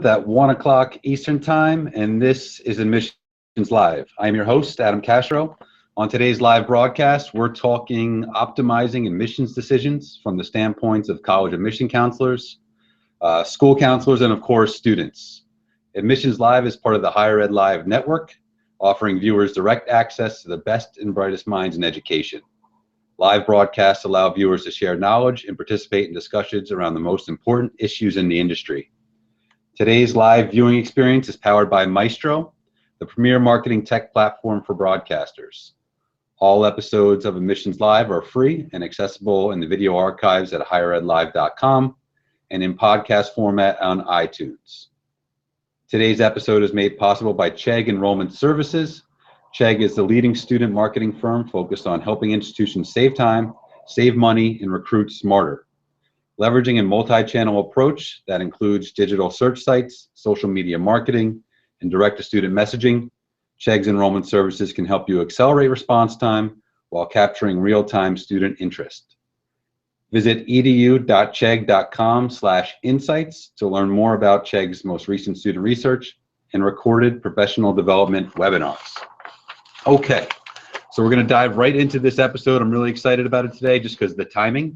at 1 o'clock Eastern Time, and this is Admissions Live. I am your host, Adam Castro. On today's live broadcast, we're talking optimizing admissions decisions from the standpoints of college admission counselors, school counselors, and of course, students. Admissions Live is part of the Higher Ed Live network, offering viewers direct access to the best and brightest minds in education. Live broadcasts allow viewers to share knowledge and participate in discussions around the most important issues in the industry. Today's live viewing experience is powered by Maestro, the premier marketing tech platform for broadcasters. All episodes of Admissions Live are free and accessible in the video archives at higheredlive.com and in podcast format on iTunes. Today's episode is made possible by Chegg Enrollment Services. Chegg is the leading student marketing firm focused on helping institutions save time, save money, and recruit smarter. Leveraging a multi-channel approach that includes digital search sites, social media marketing, and direct-to-student messaging, Chegg's Enrollment Services can help you accelerate response time while capturing real-time student interest. Visit edu.chegg.com/insights to learn more about Chegg's most recent student research and recorded professional development webinars. Okay, so we're going to dive right into this episode. I'm really excited about it today just because of the timing.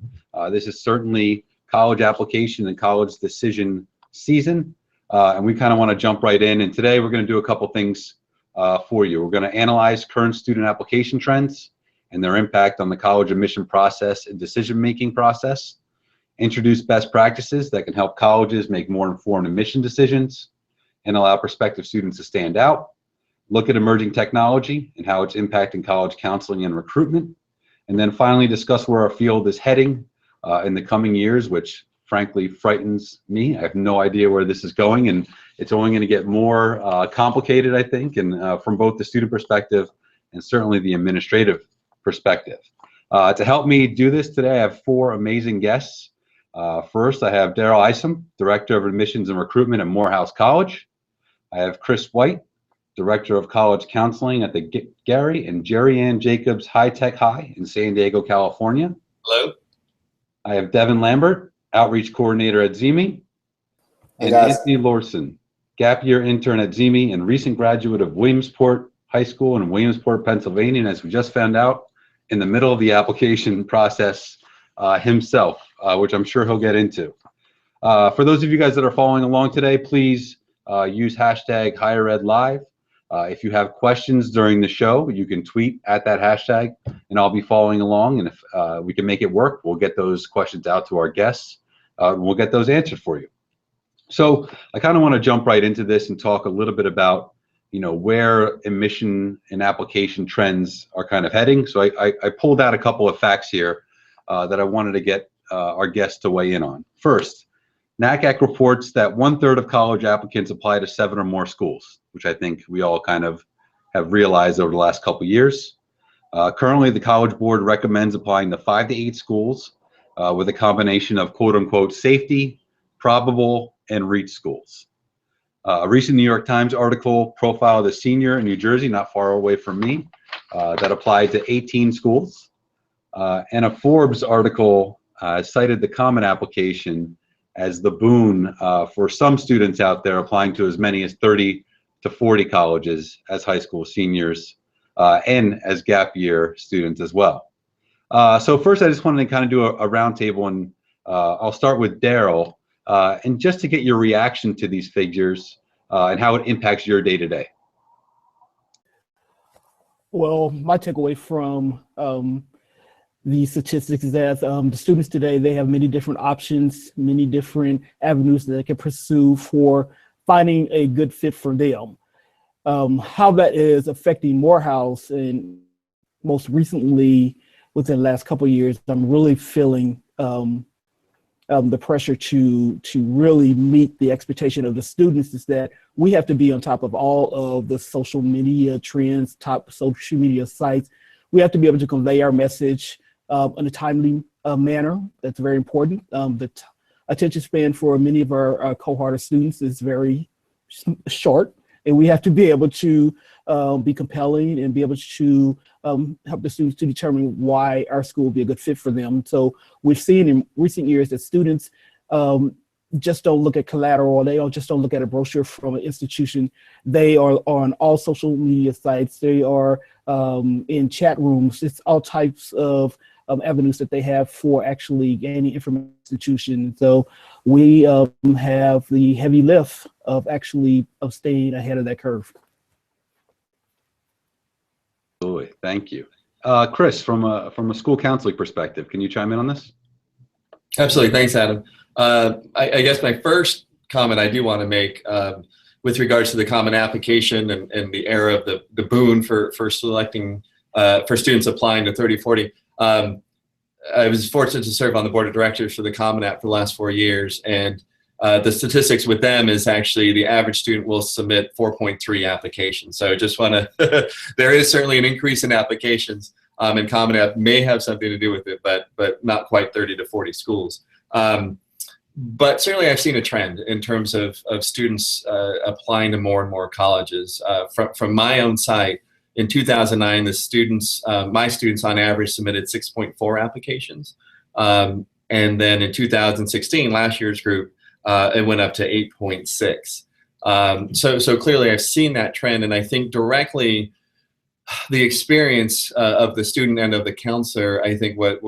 This is certainly college application and college decision season, and we kind of want to jump right in. And today we're going to do a couple things for you. We're going to analyze current student application trends and their impact on the college admission process and decision-making process, introduce best practices that can help colleges make more informed admission decisions and allow prospective students to stand out, look at emerging technology and how it's impacting college counseling and recruitment, and then finally discuss where our field is heading in the coming years, which frankly frightens me. I have no idea where this is going, and it's only going to get more complicated, I think, and from both the student perspective and certainly the administrative perspective. To help me do this today, I have four amazing guests. First, I have Daryl Isom, Director of Admissions and Recruitment at Morehouse College. I have Chris White, Director of College Counseling at the Gary and Jerry Ann Jacobs High Tech High in San Diego, California. Hello. I have Devin Lambert, Outreach Coordinator at ZeeMee. And Anthony Lorson, Gap Year Intern at ZeeMee and recent graduate of Williamsport High School in Williamsport, Pennsylvania, and as we just found out, in the middle of the application process himself, which I'm sure he'll get into. For those of you guys that are following along today, please use hashtag HigherEdLive. If you have questions during the show, you can tweet at that hashtag, and I'll be following along. And if we can make it work, we'll get those questions out to our guests. We'll get those answered for you. So I kind of want to jump right into this and talk a little bit about, where admission and application trends are kind of heading. So I pulled out a couple of facts here that I wanted to get our guests to weigh in on. First, NACAC reports that 1/3 of college applicants apply to 7 or more schools, which I think we all kind of have realized over the last couple of years. Currently, the College Board recommends applying to 5 to 8 schools with a combination of quote-unquote safety, probable, and reach schools. A recent New York Times article profiled a senior in New Jersey, not far away from me, that applied to 18 schools. And a Forbes article cited the common application as the boon for some students out there applying to as many as 30 to 40 colleges as high school seniors and as gap year students as well. So first, I just wanted to kind of do a roundtable, and I'll start with Daryl, and just to get your reaction to these figures and how it impacts your day-to-day. Well, my takeaway from the statistics is that the students today, they have many different options, many different avenues that they can pursue for finding a good fit for them. How that is affecting Morehouse, and most recently within the last couple of years, I'm really feeling the pressure to really meet the expectation of the students is that we have to be on top of all of the social media trends, top social media sites. We have to be able to convey our message in a timely manner. That's very important. The attention span for many of our cohort of students is very short, and we have to be able to be compelling and be able to help the students to determine why our school will be a good fit for them. So we've seen in recent years that students just don't look at collateral. They don't just don't look at a brochure from an institution. They are on all social media sites. They are in chat rooms. It's all types of avenues that they have for actually gaining information from the institution. So we have the heavy lift of staying ahead of that curve. Absolutely, thank you. Chris, from a school counseling perspective, can you chime in on this? Absolutely, thanks, Adam. I guess my first comment I do want to make with regards to the Common Application and the era of the boon for selecting for students applying to 3040. I was fortunate to serve on the board of directors for the Common App for the last 4 years, and the statistics with them is actually the average student will submit 4.3 applications. So I just want to, there is certainly an increase in applications, and Common App may have something to do with it, but not quite 30 to 40 schools. But certainly I've seen a trend in terms of students applying to more and more colleges. From my own site, in 2009, the students, my students on average submitted 6.4 applications. And then in 2016, last year's group, it went up to 8.6. So clearly I've seen that trend, and I think directly the experience of the student and of the counselor, I think what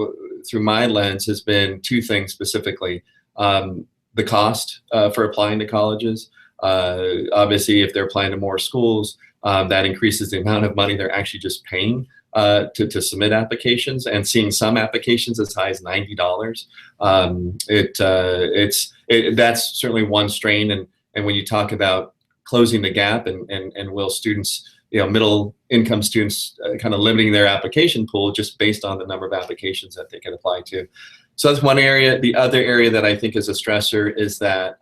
through my lens has been two things specifically. The cost for applying to colleges. Obviously, if they're applying to more schools, that increases the amount of money they're actually just paying to submit applications, and seeing some applications as high as $90. That's certainly one strain, and when you talk about closing the gap and will students, middle income students kind of limiting their application pool just based on the number of applications that they can apply to. So that's one area. The other area that I think is a stressor is that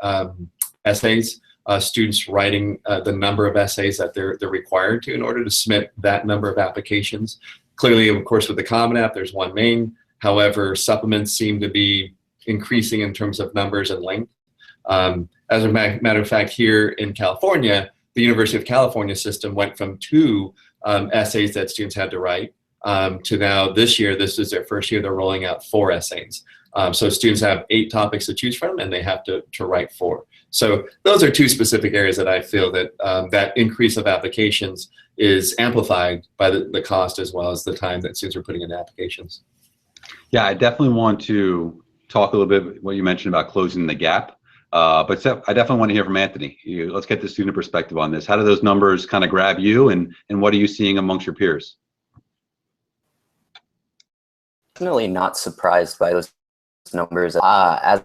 essays, students writing the number of essays that they're required to in order to submit that number of applications. Clearly, of course, with the Common App, there's one main. However, supplements seem to be increasing in terms of numbers and length. As a matter of fact, here in California, the University of California system went from 2 essays that students had to write to now this year, this is their first year, they're rolling out 4 essays. So students have 8 topics to choose from, and they have to write 4. So those are 2 specific areas that I feel that that increase of applications is amplified by the cost as well as the time that students are putting into applications. Yeah, I definitely want to talk a little bit what you mentioned about closing the gap. But I definitely want to hear from Anthony. Let's get the student perspective on this. How do those numbers kind of grab you, and what are you seeing amongst your peers? Definitely not surprised by those numbers. As I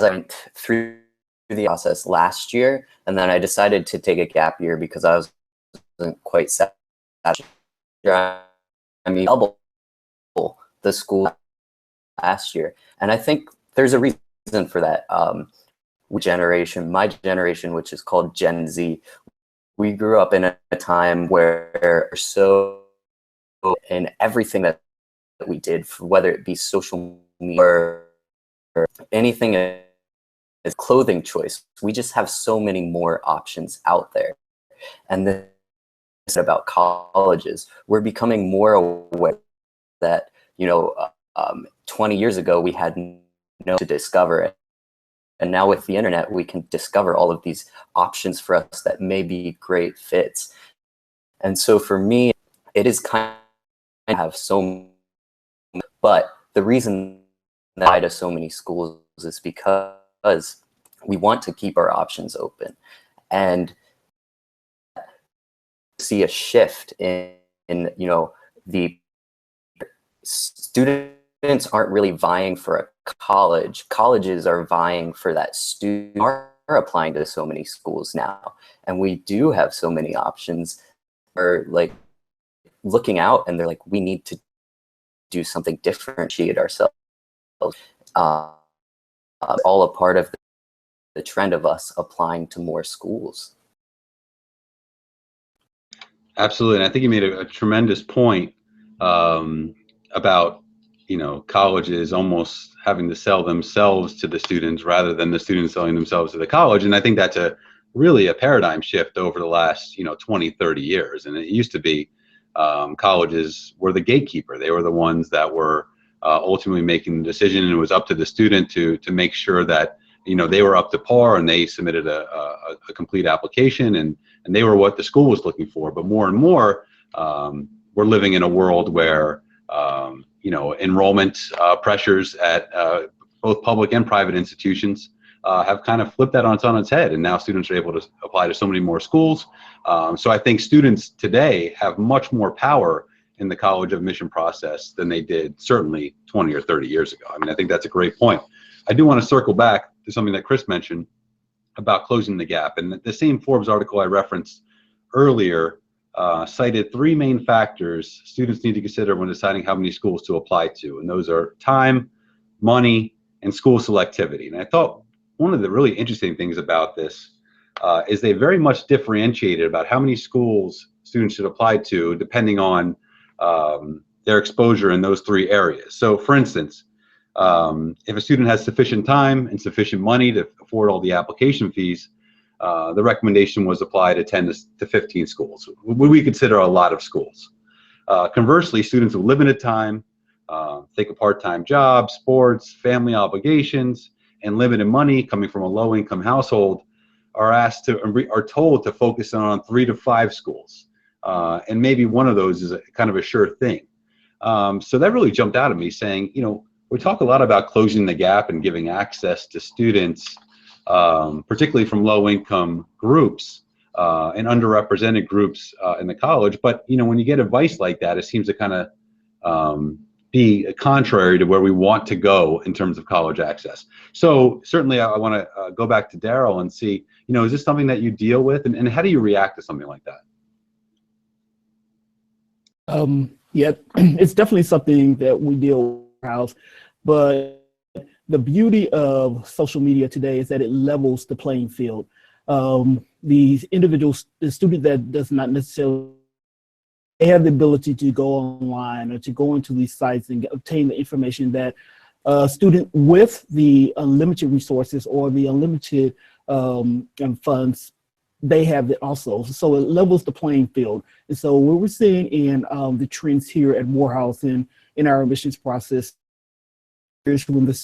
went through the process last year, and then I decided to take a gap year because I wasn't quite satisfied. I mean, double the school last year, and I think there's a reason for that. My generation, which is called Gen Z, we grew up in a time where in everything that we did, whether it be social media or anything is clothing choice, we just have so many more options out there. And this is about colleges. We're becoming more aware that 20 years ago we had no to discover it, and now with the internet we can discover all of these options for us that may be great fits. And so for me, it is kind of have so many, but the reason that I to so many schools is because we want to keep our options open, and see a shift in the students aren't really vying for a college. Colleges are vying for that student. Are applying to so many schools now, and we do have so many options. We're like looking out, and they're like, we need to do something differentiate ourselves. All a part of the trend of us applying to more schools. Absolutely, and I think you made a tremendous point about colleges almost having to sell themselves to the students rather than the students selling themselves to the college. And I think that's really a paradigm shift over the last 20, 30 years. And it used to be colleges were the gatekeeper. They were the ones that were ultimately making the decision, and it was up to the student to make sure that they were up to par and they submitted a complete application, and they were what the school was looking for. But more and more, we're living in a world where enrollment pressures at both public and private institutions have kind of flipped that on its head, and now students are able to apply to so many more schools. So I think students today have much more power in the college admission process than they did certainly 20 or 30 years ago. I mean, I think that's a great point. I do want to circle back to something that Chris mentioned about closing the gap. And the same Forbes article I referenced earlier cited 3 main factors students need to consider when deciding how many schools to apply to. And those are time, money, and school selectivity. And I thought one of the really interesting things about this is they very much differentiated about how many schools students should apply to depending on their exposure in those 3 areas. So for instance, if a student has sufficient time and sufficient money to afford all the application fees, the recommendation was apply to 10 to 15 schools. We consider a lot of schools. Conversely, students with limited time, take a part-time job, sports, family obligations, and limited money coming from a low-income household are told to focus on 3 to 5 schools. And maybe one of those is kind of a sure thing. So that really jumped out at me saying, we talk a lot about closing the gap and giving access to students, particularly from low-income groups and underrepresented groups in the college. But, when you get advice like that, it seems to kind of be contrary to where we want to go in terms of college access. So certainly I want to go back to Daryl and see, is this something that you deal with? And how do you react to something like that? Yeah, it's definitely something that we deal with in our house, but the beauty of social media today is that it levels the playing field. The student that does not necessarily have the ability to go online or to go into these sites and obtain the information that a student with the unlimited resources or the unlimited funds, they have it also. So it levels the playing field. And so what we're seeing in the trends here at Morehouse in our admissions process is when the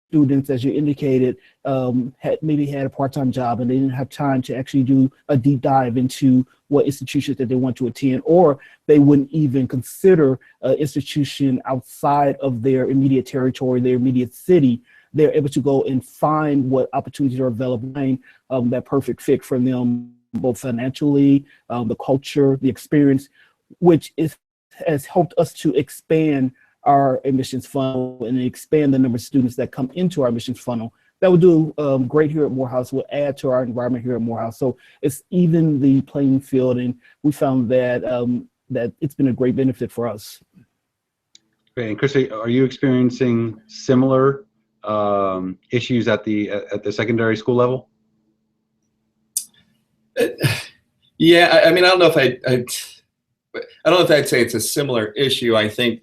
students, as you indicated, had a part-time job and they didn't have time to actually do a deep dive into what institutions that they want to attend, or they wouldn't even consider an institution outside of their immediate territory, their immediate city. They're able to go and find what opportunities are available, that perfect fit for them, both financially, the culture, the experience, which has helped us to expand our admissions funnel and expand the number of students that come into our admissions funnel. That will do great here at Morehouse, will add to our environment here at Morehouse. So it's even the playing field, and we found that that it's been a great benefit for us. Great. And Chris, are you experiencing similar issues at the secondary school level? Yeah, I mean, I don't know if I'd say it's a similar issue. I think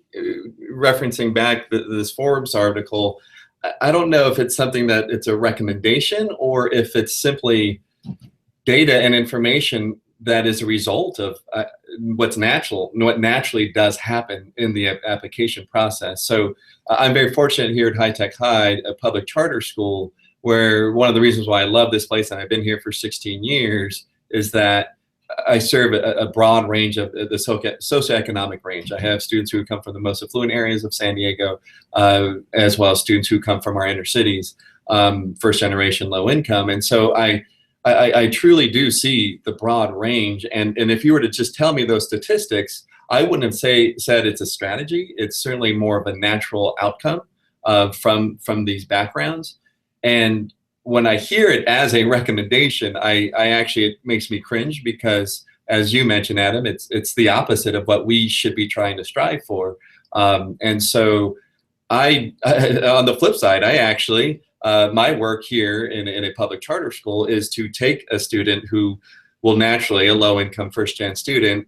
referencing back this Forbes article, I don't know if it's something that it's a recommendation or if it's simply data and information that is a result of what naturally does happen in the application process. So I'm very fortunate here at High Tech High, a public charter school, where one of the reasons why I love this place and I've been here for 16 years is that I serve a broad range of the socioeconomic range. I have students who come from the most affluent areas of San Diego, as well as students who come from our inner cities, first generation low income. And so I truly do see the broad range. And if you were to just tell me those statistics, I wouldn't have said it's a strategy. It's certainly more of a natural outcome from these backgrounds. And when I hear it as a recommendation, I actually, it makes me cringe because, as you mentioned, Adam, it's the opposite of what we should be trying to strive for. And so on the flip side, I actually, my work here in a public charter school is to take a student who will naturally, a low-income first-gen student,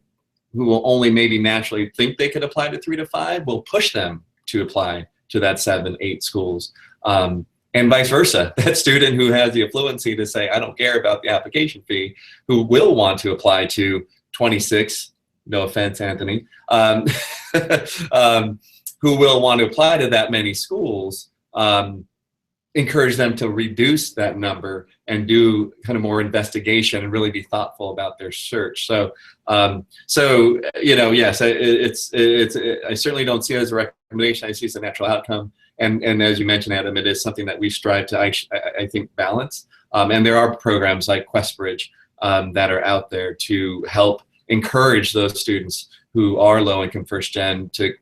who will only maybe naturally think they could apply to 3 to 5, will push them to apply to that 7, 8 schools. And vice versa, that student who has the affluency to say, I don't care about the application fee, who will want to apply to 26, no offense, Anthony, who will want to apply to that many schools, encourage them to reduce that number and do kind of more investigation and really be thoughtful about their search. So, yes, I certainly don't see it as a recommendation. I see it as a natural outcome. And as you mentioned, Adam, it is something that we strive to, I think, balance. And there are programs like QuestBridge that are out there to help encourage those students who are low income first gen to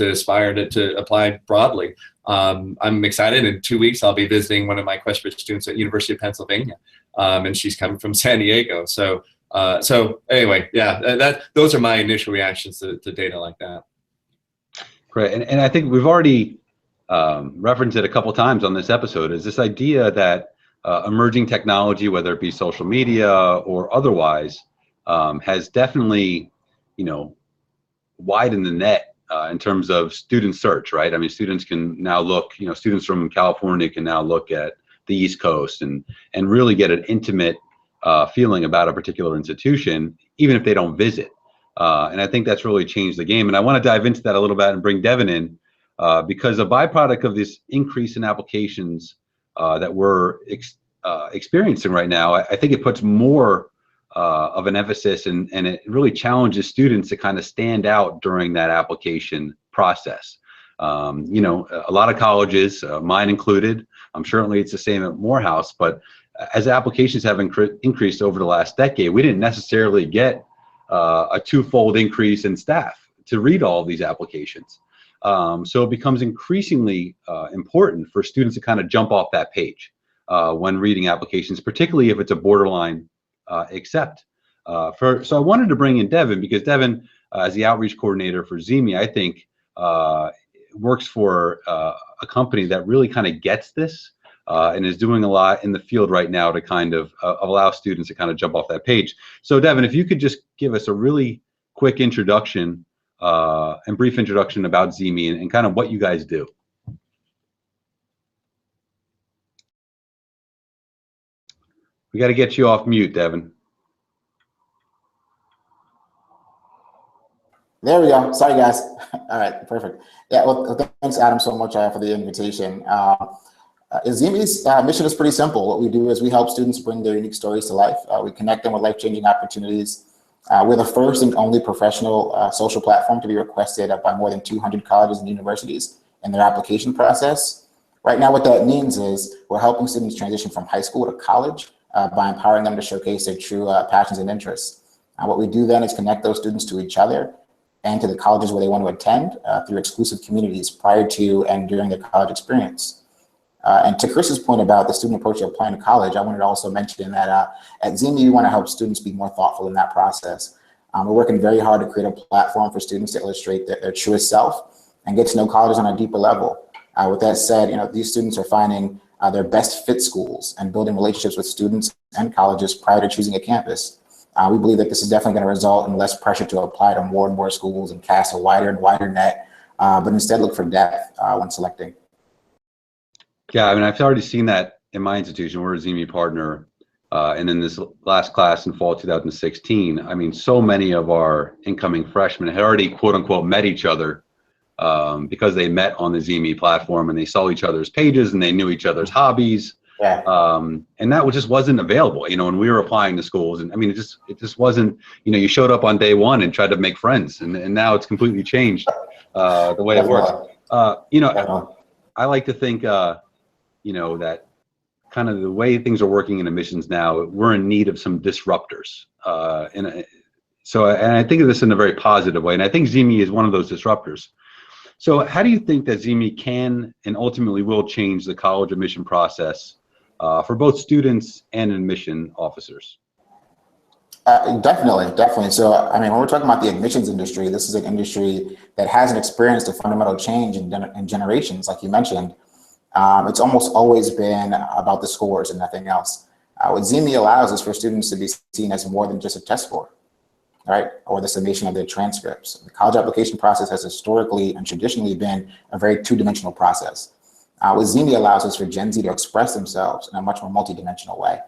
aspire to apply broadly. I'm excited. In 2 weeks, I'll be visiting one of my QuestBridge students at University of Pennsylvania, and she's coming from San Diego. So anyway, yeah, those are my initial reactions to data like that. Great, and I think we've already referenced it a couple times on this episode, is this idea that emerging technology, whether it be social media or otherwise, has definitely, widened the net in terms of student search, right? I mean, students can now look, students from California can now look at the East Coast and really get an intimate feeling about a particular institution, even if they don't visit. And I think that's really changed the game. And I want to dive into that a little bit and bring Devin in because a byproduct of this increase in applications that we're experiencing right now, I think it puts more of an emphasis and it really challenges students to kind of stand out during that application process. A lot of colleges, mine included, certainly it's the same at Morehouse, but as applications have increased over the last decade, we didn't necessarily get a twofold increase in staff to read all of these applications. So it becomes increasingly important for students to kind of jump off that page when reading applications, particularly if it's a borderline accept. So I wanted to bring in Devin because Devin, as the outreach coordinator for ZeeMee, I think works for a company that really kind of gets this and is doing a lot in the field right now to kind of allow students to kind of jump off that page. So Devin, if you could just give us a really quick introduction and brief introduction about ZeeMee and kind of what you guys do. We got to get you off mute, Devin. There we go. Sorry, guys. All right, perfect. Yeah, well, thanks, Adam, so much for the invitation. ZeeMee's mission is pretty simple. What we do is we help students bring their unique stories to life. We connect them with life-changing opportunities. We're the first and only professional social platform to be requested by more than 200 colleges and universities in their application process. Right now, what that means is we're helping students transition from high school to college by empowering them to showcase their true passions and interests. What we do then is connect those students to each other and to the colleges where they want to attend through exclusive communities prior to and during their college experience. And to Chris's point about the student approach to applying to college, I wanted to also mention that at ZeeMee, we want to help students be more thoughtful in that process. We're working very hard to create a platform for students to illustrate their truest self and get to know colleges on a deeper level. With that said, these students are finding their best fit schools and building relationships with students and colleges prior to choosing a campus. We believe that this is definitely going to result in less pressure to apply to more and more schools and cast a wider and wider net, but instead look for depth when selecting. Yeah, I mean, I've already seen that in my institution. We're a ZeeMee partner, and in this last class in fall 2016, I mean, so many of our incoming freshmen had already, quote unquote, met each other because they met on the ZeeMee platform and they saw each other's pages and they knew each other's hobbies. Yeah. And that just wasn't available, when we were applying to schools. And I mean, it just wasn't, you showed up on day one and tried to make friends, and now it's completely changed the way it works. I like to think, that kind of the way things are working in admissions now, we're in need of some disruptors. And I think of this in a very positive way. And I think ZeeMee is one of those disruptors. So how do you think that ZeeMee can and ultimately will change the college admission process for both students and admission officers? Definitely. So, I mean, when we're talking about the admissions industry, this is an industry that hasn't experienced a fundamental change in generations, like you mentioned. It's almost always been about the scores and nothing else. What ZeeMee allows is for students to be seen as more than just a test score, right? Or the summation of their transcripts. The college application process has historically and traditionally been a very two-dimensional process. What ZeeMee allows is for Gen Z to express themselves in a much more multidimensional way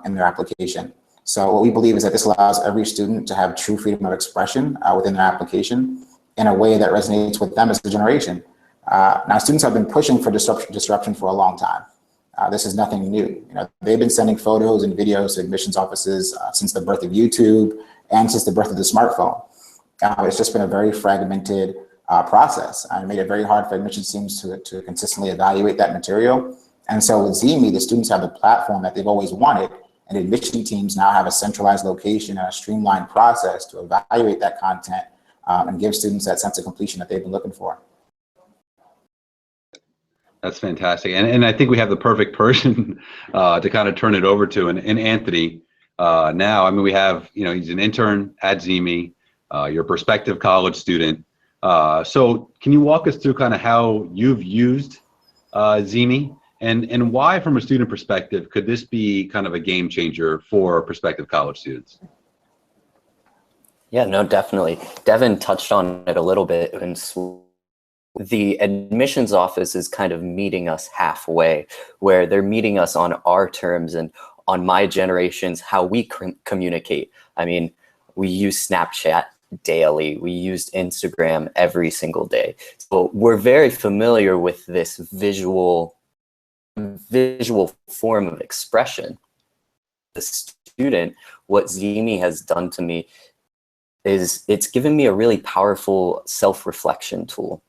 in their application. So what we believe is that this allows every student to have true freedom of expression within their application in a way that resonates with them as a generation. Now, students have been pushing for disruption for a long time. This is nothing new. They've been sending photos and videos to admissions offices since the birth of YouTube and since the birth of the smartphone. It's just been a very fragmented process. It made it very hard for admissions teams to consistently evaluate that material. And so with ZeeMee, the students have the platform that they've always wanted, and admission teams now have a centralized location and a streamlined process to evaluate that content and give students that sense of completion that they've been looking for. That's fantastic. And I think we have the perfect person to kind of turn it over to. And Anthony, now, I mean, we have, he's an intern at ZeeMee, you're a prospective college student. So can you walk us through kind of how you've used ZeeMee and why, from a student perspective, could this be kind of a game changer for prospective college students? Yeah, no, definitely. Devin touched on it a little bit, and the admissions office is kind of meeting us halfway, where they're meeting us on our terms and on my generation's how we communicate. I mean, we use Snapchat daily. We used Instagram every single day. So we're very familiar with this visual form of expression. The student, what ZeeMee has done to me is it's given me a really powerful self-reflection tool.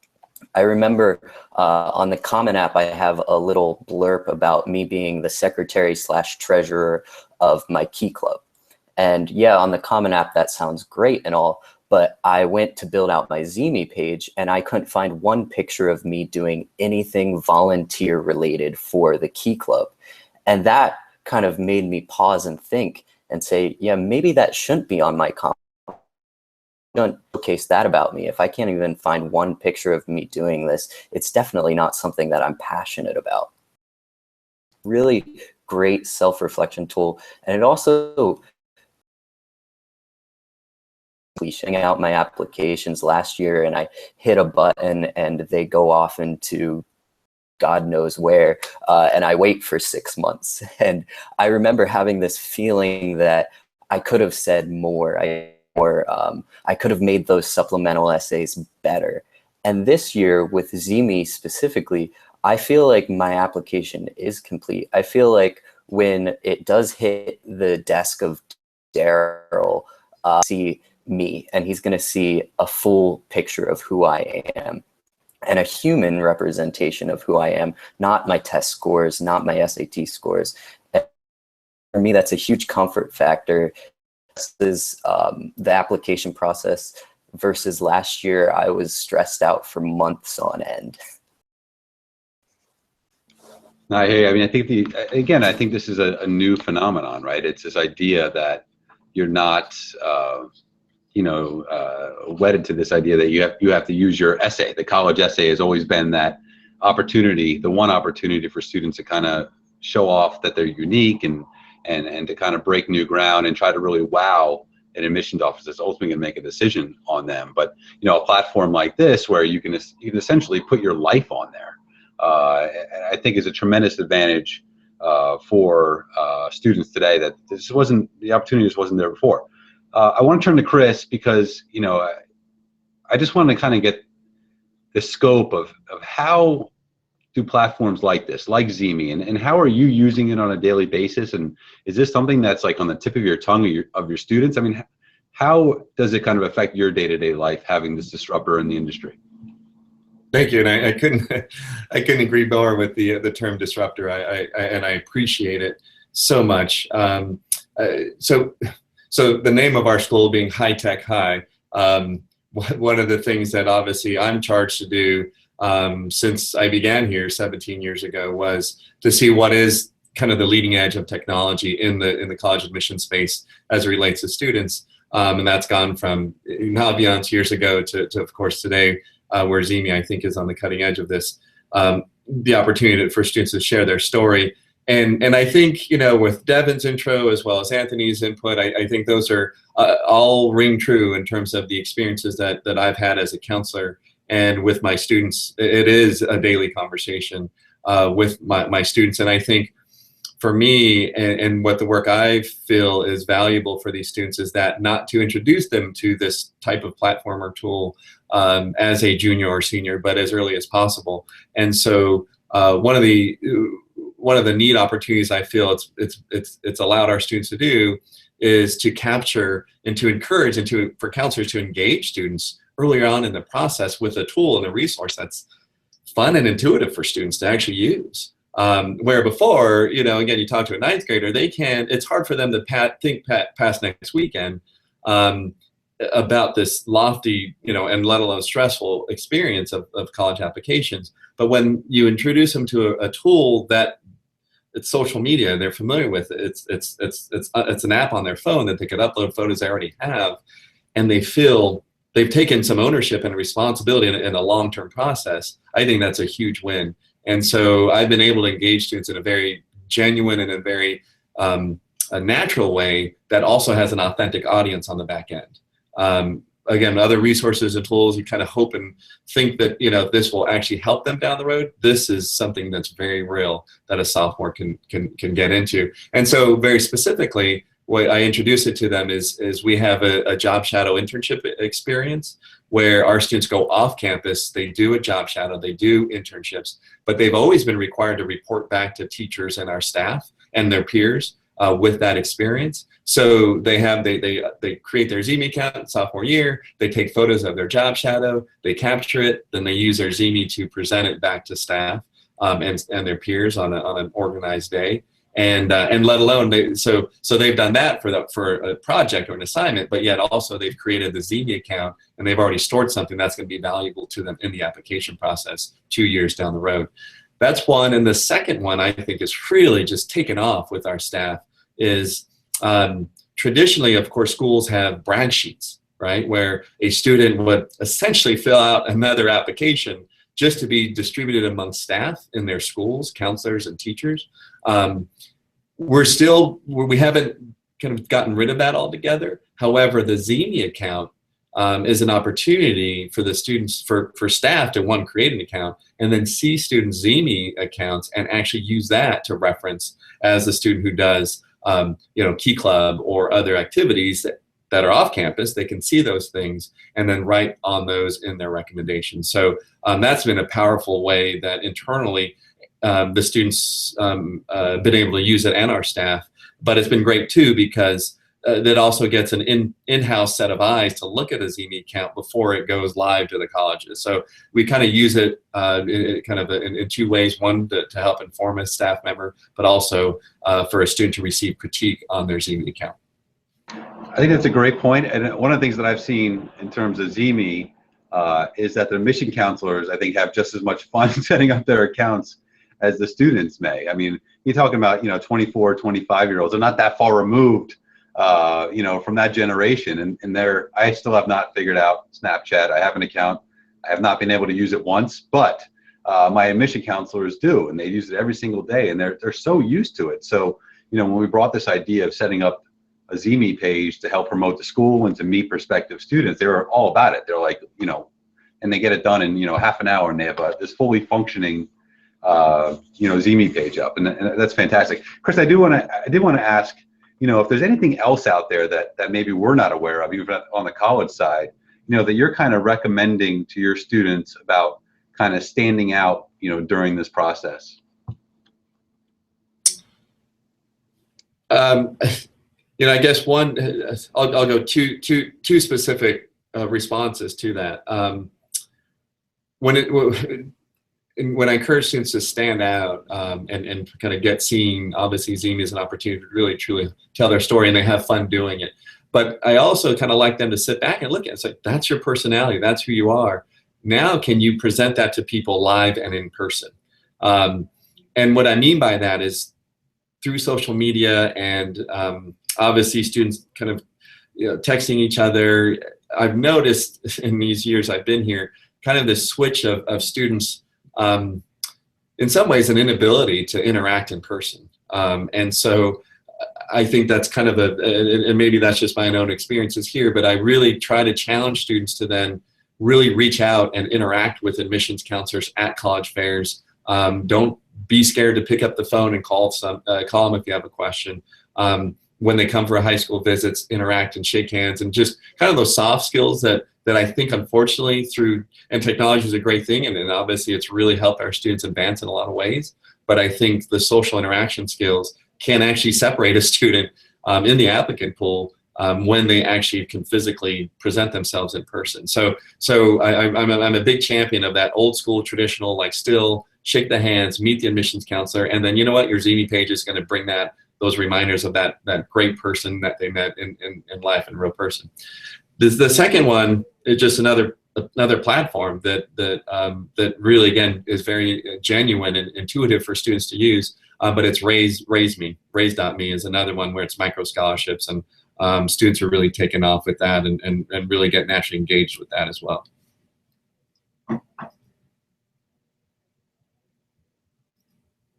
I remember on the Common App, I have a little blurb about me being the secretary/treasurer of my Key Club. And yeah, on the Common App, that sounds great and all, but I went to build out my ZeeMee page and I couldn't find one picture of me doing anything volunteer related for the Key Club. And that kind of made me pause and think and say, yeah, maybe that shouldn't be on my Common App. Don't showcase that about me. If I can't even find one picture of me doing this, it's definitely not something that I'm passionate about. Really great self-reflection tool. And it also pushing out my applications last year, and I hit a button and they go off into God knows where, and I wait for 6 months. And I remember having this feeling that I could have said more. I could have made those supplemental essays better. And this year with ZeeMee specifically, I feel like my application is complete. I feel like when it does hit the desk of Daryl, see me, and he's going to see a full picture of who I am and a human representation of who I am, not my test scores, not my SAT scores. And for me, that's a huge comfort factor. Is the application process versus last year, I was stressed out for months on end. I mean, I think I think this is a new phenomenon, right? It's this idea that you're not, wedded to this idea that you have to use your essay. The college essay has always been that opportunity, the one opportunity for students to kind of show off that they're unique and to kind of break new ground and try to really wow an admissions office that's ultimately going to make a decision on them. But a platform like this, where you can essentially put your life on there, I think is a tremendous advantage for students today. That the opportunity just wasn't there before. I want to turn to Chris because I just want to kind of get the scope of how do platforms like this, like ZeeMee, and how are you using it on a daily basis? And is this something that's like on the tip of your tongue of your students? I mean, how does it kind of affect your day-to-day life having this disruptor in the industry? Thank you, and I couldn't agree more with the term disruptor. I appreciate it so much. So the name of our school being High Tech High, one of the things that obviously I'm charged to do since I began here 17 years ago was to see what is kind of the leading edge of technology in the college admission space as it relates to students, and that's gone from Naviance years ago to of course today, where ZeeMee I think is on the cutting edge of this. The opportunity for students to share their story, and I think with Devin's intro as well as Anthony's input, I think those are all ring true in terms of the experiences that I've had as a counselor. And with my students, it is a daily conversation with my students. And I think for me, and what the work I feel is valuable for these students is that not to introduce them to this type of platform or tool as a junior or senior, but as early as possible. And so one of the neat opportunities I feel it's allowed our students to do is to capture and to encourage and for counselors to engage students earlier on in the process with a tool and a resource that's fun and intuitive for students to actually use. Where before, again, you talk to a ninth grader, it's hard for them to think past next weekend about this lofty, and let alone stressful experience of college applications. But when you introduce them to a tool that it's social media, they're familiar with it. It's an app on their phone that they could upload photos they already have, and they feel they've taken some ownership and responsibility in a long-term process. I think that's a huge win. And so I've been able to engage students in a very genuine and a very a natural way that also has an authentic audience on the back end. Again, other resources and tools, you kind of hope and think that this will actually help them down the road. This is something that's very real that a sophomore can get into. And so very specifically, what I introduce it to them is we have a job shadow internship experience where our students go off campus, they do a job shadow, they do internships, but they've always been required to report back to teachers and our staff and their peers with that experience. So they create their ZeeMee account sophomore year, they take photos of their job shadow, they capture it, then they use their ZeeMee to present it back to staff and their peers on an organized day. And let alone so they've done that for a project or an assignment, but yet also they've created the ZeeMee account and they've already stored something that's going to be valuable to them in the application process 2 years down the road. That's one. And the second one I think is really just taken off with our staff is traditionally, of course, schools have brag sheets, right, where a student would essentially fill out another application just to be distributed among staff in their schools, counselors and teachers. We haven't kind of gotten rid of that altogether. However, the ZeeMee account is an opportunity for the students, for staff to create an account and then see students' ZeeMee accounts and actually use that to reference as the student who does Key Club or other activities that are off campus. They can see those things and then write on those in their recommendations. So that's been a powerful way that internally the students been able to use it and our staff. But it's been great too because that also gets an in-house set of eyes to look at a ZeeMee account before it goes live to the colleges. So we kind of use it in two ways: one to help inform a staff member, but also for a student to receive critique on their ZeeMee account. I think that's a great point. And one of the things that I've seen in terms of ZeeMee is that the admission counselors, I think, have just as much fun setting up their accounts as the students may. I mean, you're talking about 24, 25-year-olds. They're not that far removed from that generation, and I still have not figured out Snapchat. I have an account. I have not been able to use it once, but my admission counselors do, and they use it every single day, and they're so used to it. So when we brought this idea of setting up a ZeeMee page to help promote the school and to meet prospective students, they were all about it. They're like, and they get it done in half an hour, and they have this fully functioning ZeeMee page up, and that's fantastic. Chris, I did want to ask, if there's anything else out there that maybe we're not aware of, even on the college side, that you're kind of recommending to your students about kind of standing out, during this process. I guess one, I'll go two specific responses to that. When I encourage students to stand out and kind of get seen, obviously ZeeMee is an opportunity to really truly tell their story, and they have fun doing it. But I also kind of like them to sit back and look at it. It's like, that's your personality, that's who you are. Now can you present that to people live and in person? And what I mean by that is through social media and obviously students kind of texting each other. I've noticed in these years I've been here kind of this switch of students, in some ways, an inability to interact in person. And so I think that's kind of and maybe that's just my own experiences here, but I really try to challenge students to then really reach out and interact with admissions counselors at college fairs. Don't be scared to pick up the phone and call them if you have a question. When they come for a high school visits, interact and shake hands, and just kind of those soft skills that I think, unfortunately, and technology is a great thing, and obviously it's really helped our students advance in a lot of ways. But I think the social interaction skills can actually separate a student in the applicant pool when they actually can physically present themselves in person. So I'm a big champion of that old school traditional, like, still shake the hands, meet the admissions counselor, and then, you know what, your ZeeMee page is going to bring those reminders of that great person that they met in life, in real person. The second one is just another platform that really, again, is very genuine and intuitive for students to use. But it's Raise.me is another one where it's micro scholarships, and students are really taken off with that and really get naturally engaged with that as well.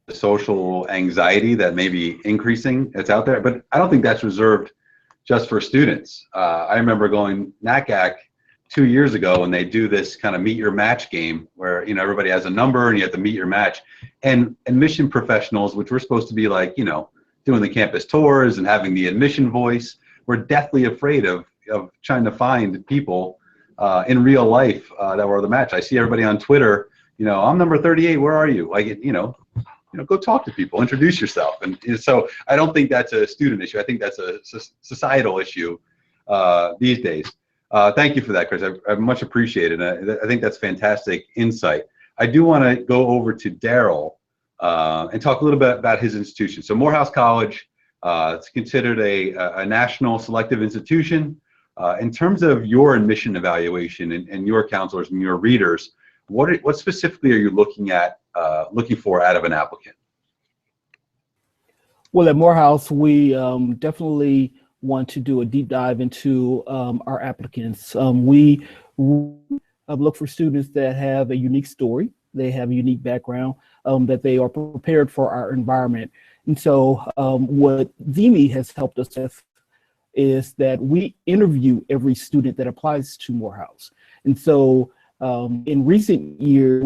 The social anxiety that may be increasing, it's out there, but I don't think that's reserved just for students. I remember going NACAC 2 years ago, and they do this kind of meet your match game where, you know, everybody has a number and you have to meet your match. And admission professionals, which we're supposed to be like, you know, doing the campus tours and having the admission voice, we're deathly afraid of trying to find people in real life that were the match. I see everybody on Twitter, you know, I'm number 38, where are you? Like, you know, go talk to people, introduce yourself. And so I don't think that's a student issue. I think that's a societal issue these days. Thank you for that, Chris. I much appreciate it. I think that's fantastic insight. I do want to go over to Daryl and talk a little bit about his institution. So Morehouse College, it's considered a national selective institution. In terms of your admission evaluation and your counselors and your readers, what specifically are you looking for out of an applicant? Well, at Morehouse, we definitely want to do a deep dive into our applicants. We look for students that have a unique story, they have a unique background, that they are prepared for our environment. And so what ZeeMee has helped us with is that we interview every student that applies to Morehouse. And so in recent years,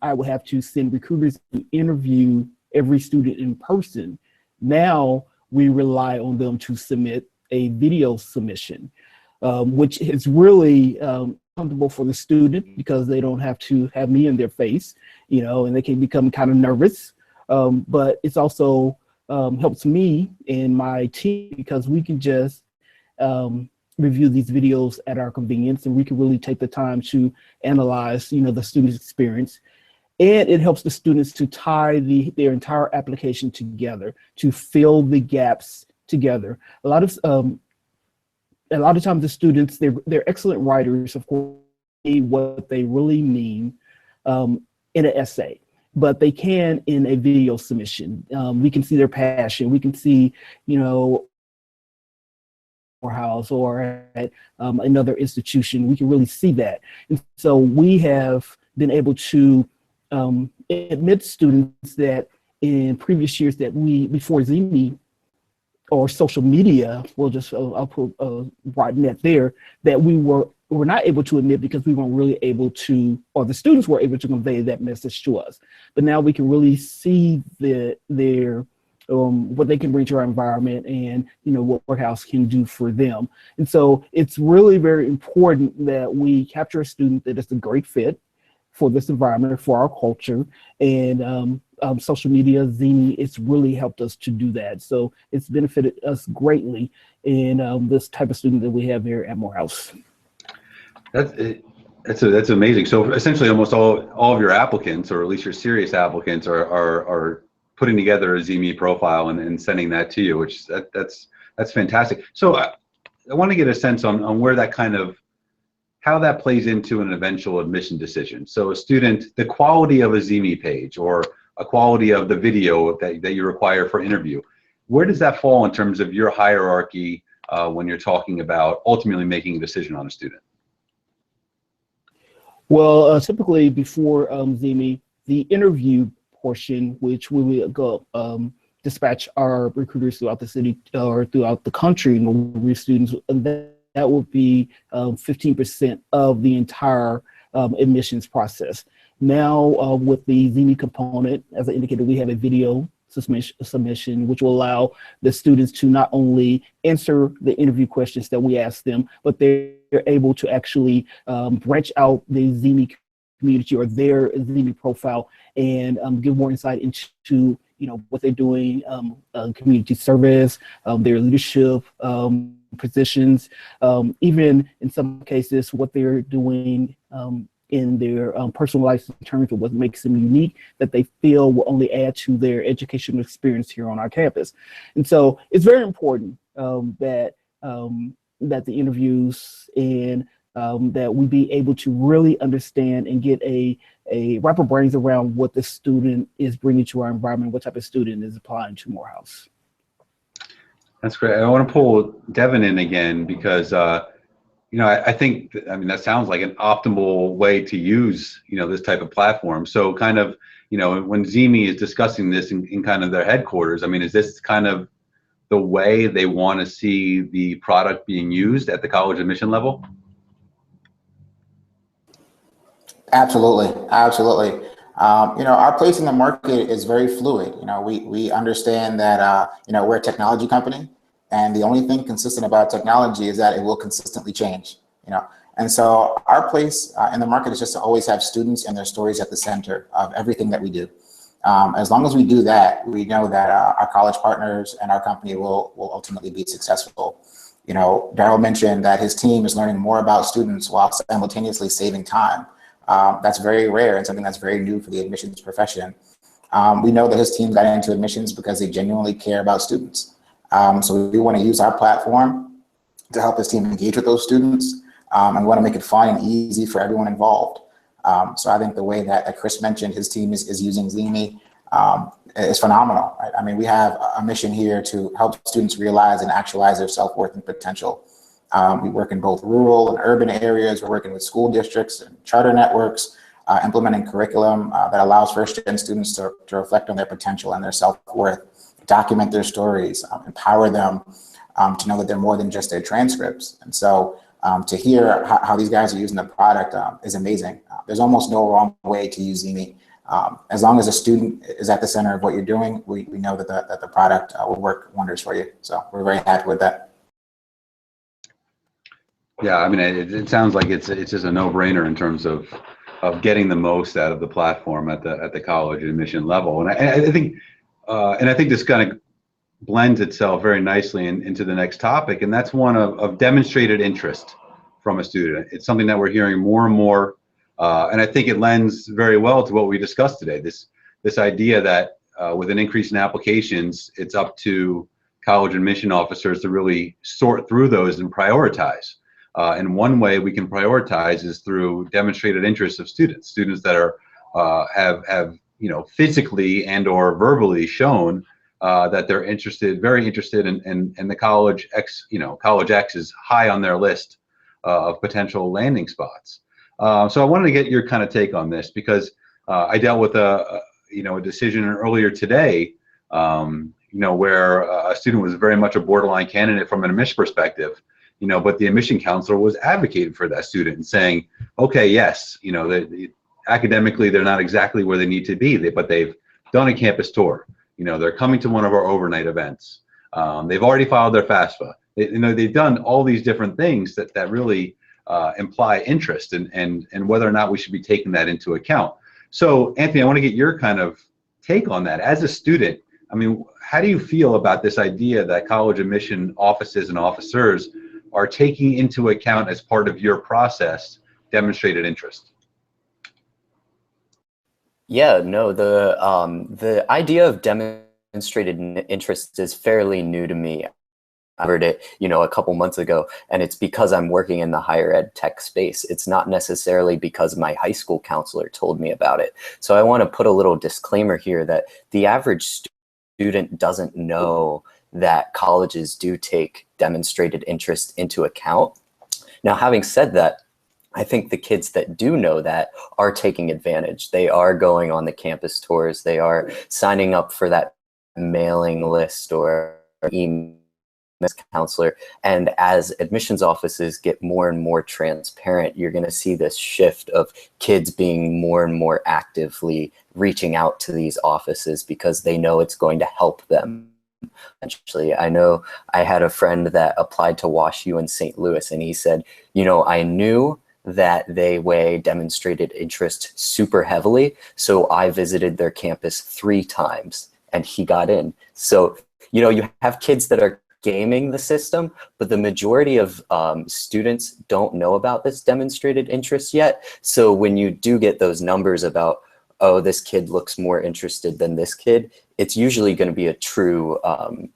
I would have to send recruiters to interview every student in person. Now we rely on them to submit a video submission, which is really comfortable for the student because they don't have to have me in their face, you know, and they can become kind of nervous. But it's also helps me and my team because we can just review these videos at our convenience, and we can really take the time to analyze, you know, the student's experience. And it helps the students to tie their entire application together, to fill the gaps together. A lot of times the students, they're excellent writers, of course, what they really mean in an essay, but they can in a video submission. We can see their passion. We can see, you know, Morehouse or at another institution. We can really see that. And so we have been able to admit students that in previous years that before ZeeMee or social media, I'll put right net there, that we were not able to admit because we weren't really able to, or the students were able to convey that message to us. But now we can really see their what they can bring to our environment and, you know, what Morehouse can do for them. And so it's really very important that we capture a student that is a great fit for this environment, for our culture, and social media, ZeeMee, it's really helped us to do that. So it's benefited us greatly in this type of student that we have here at Morehouse. That's amazing. So essentially almost all of your applicants, or at least your serious applicants, are putting together a ZeeMee profile and sending that to you, which that's fantastic. So I want to get a sense on where that kind of, how that plays into an eventual admission decision. So a student, the quality of a ZeeMee page or a quality of the video that you require for interview, where does that fall in terms of your hierarchy when you're talking about ultimately making a decision on a student? Well, typically before ZeeMee, the interview portion, which we will go dispatch our recruiters throughout the city or throughout the country and we'll students, and that will be 15% of the entire admissions process. Now with the ZeeMee component, as I indicated, we have a video submission, which will allow the students to not only answer the interview questions that we ask them, but they're able to actually branch out the ZeeMee community or their ZeeMee profile and give more insight into what they're doing, community service, their leadership positions, even in some cases what they're doing in their personal life in terms of what makes them unique that they feel will only add to their educational experience here on our campus. And so it's very important that the interviews and that we be able to really understand and get a wrap our brains around what the student is bringing to our environment, what type of student is applying to Morehouse. That's great. I want to pull Devin in again because I think, that sounds like an optimal way to use, this type of platform. So kind of, when ZeeMee is discussing this in kind of their headquarters, is this kind of the way they want to see the product being used at the college admission level? Absolutely. Absolutely. Our place in the market is very fluid. We understand that, we're a technology company. And the only thing consistent about technology is that it will consistently change, And so our place in the market is just to always have students and their stories at the center of everything that we do. As long as we do that, we know that our college partners and our company will ultimately be successful. Darryl mentioned that his team is learning more about students while simultaneously saving time. That's very rare and something that's very new for the admissions profession. We know that his team got into admissions because they genuinely care about students. So we want to use our platform to help his team engage with those students, and we want to make it fun and easy for everyone involved. So I think the way that Chris mentioned his team is using ZeeMee is phenomenal. Right? We have a mission here to help students realize and actualize their self-worth and potential. We work in both rural and urban areas. We're working with school districts and charter networks, implementing curriculum that allows first-gen students to reflect on their potential and their self-worth, document their stories, empower them to know that they're more than just their transcripts. And so to hear how these guys are using the product is amazing. There's almost no wrong way to use ZeeMee. As long as a student is at the center of what you're doing, we know that the product will work wonders for you. So we're very happy with that. Yeah, it sounds like it's just a no-brainer in terms of getting the most out of the platform at the college admission level. And I think this kind of blends itself very nicely into the next topic, and that's one of demonstrated interest from a student. It's something that we're hearing more and more, and I think it lends very well to what we discussed today. This idea that with an increase in applications, it's up to college admission officers to really sort through those and prioritize. And one way we can prioritize is through demonstrated interest of students that are have physically and or verbally shown that they're very interested in the college X. College X is high on their list of potential landing spots. So I wanted to get your kind of take on this because I dealt with a decision earlier today, where a student was very much a borderline candidate from an admission perspective. But the admission counselor was advocating for that student and saying, okay, yes, academically they're not exactly where they need to be, but they've done a campus tour. They're coming to one of our overnight events. They've already filed their FAFSA. They've done all these different things that really imply interest and whether or not we should be taking that into account. So, Anthony, I want to get your kind of take on that. As a student, how do you feel about this idea that college admission offices and officers are taking into account as part of your process demonstrated interest? Yeah, no, the idea of demonstrated interest is fairly new to me. I heard it, a couple months ago, and it's because I'm working in the higher ed tech space. It's not necessarily because my high school counselor told me about it. So I want to put a little disclaimer here that the average student doesn't know that colleges do take demonstrated interest into account. Now, having said that, I think the kids that do know that are taking advantage. They are going on the campus tours. They are signing up for that mailing list or email counselor. And as admissions offices get more and more transparent, you're going to see this shift of kids being more and more actively reaching out to these offices because they know it's going to help them. Actually, I know I had a friend that applied to WashU in St. Louis, and he said, you know, I knew that they weigh demonstrated interest super heavily, so I visited their campus 3 times and he got in. So, you know, you have kids that are gaming the system, but the majority of students don't know about this demonstrated interest yet. So when you do get those numbers about, oh, this kid looks more interested than this kid, it's usually going to be a true